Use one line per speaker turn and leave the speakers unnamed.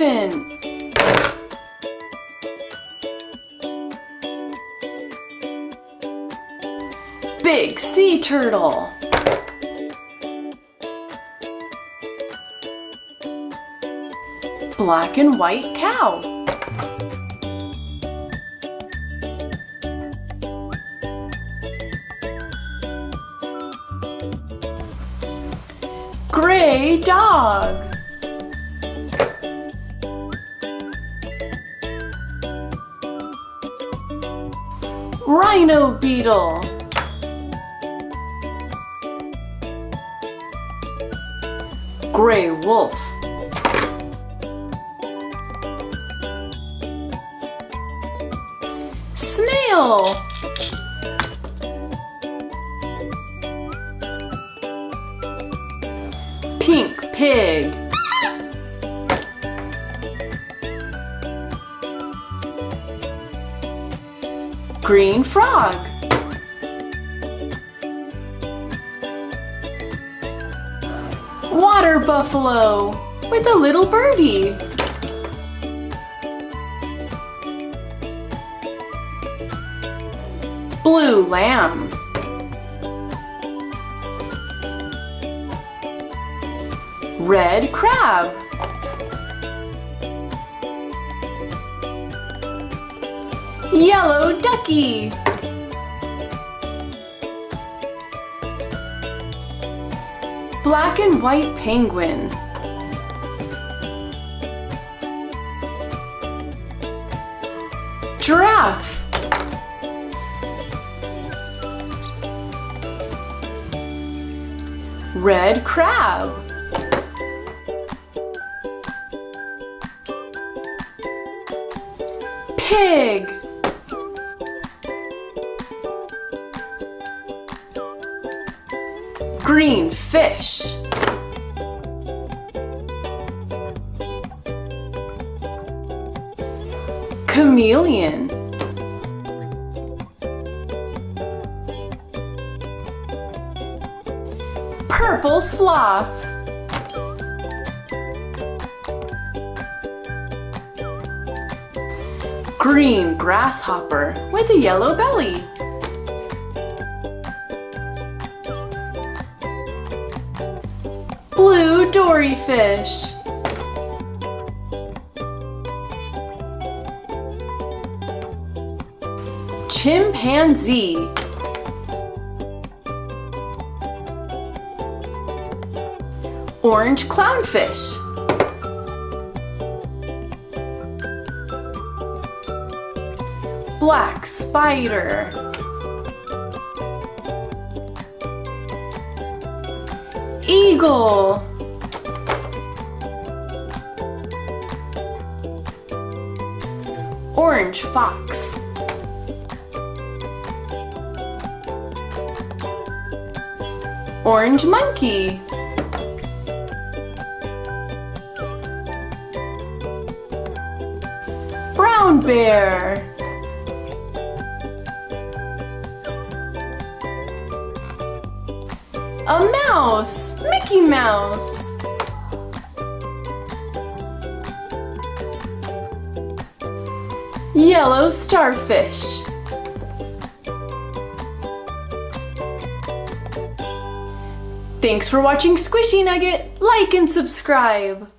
elephant. Big sea turtle. Black and white cow. Gray dog. Rhino beetle. Gray wolf. Snail. Pink pig. Green frog. Water buffalo with a little birdie. Blue lamb. Red crab. Yellow ducky. Black and white penguin. Giraffe. Red crab. Pig. Green fish. Chameleon. Purple sloth. Green grasshopper with a yellow belly. Blue dory fish. Chimpanzee. Orange clownfish. Black spider. Eagle. Orange fox. Orange monkey. Brown bear. A mouse. Mickey Mouse. Yellow starfish. Thanks for watching Squishee Nugget. Like and subscribe.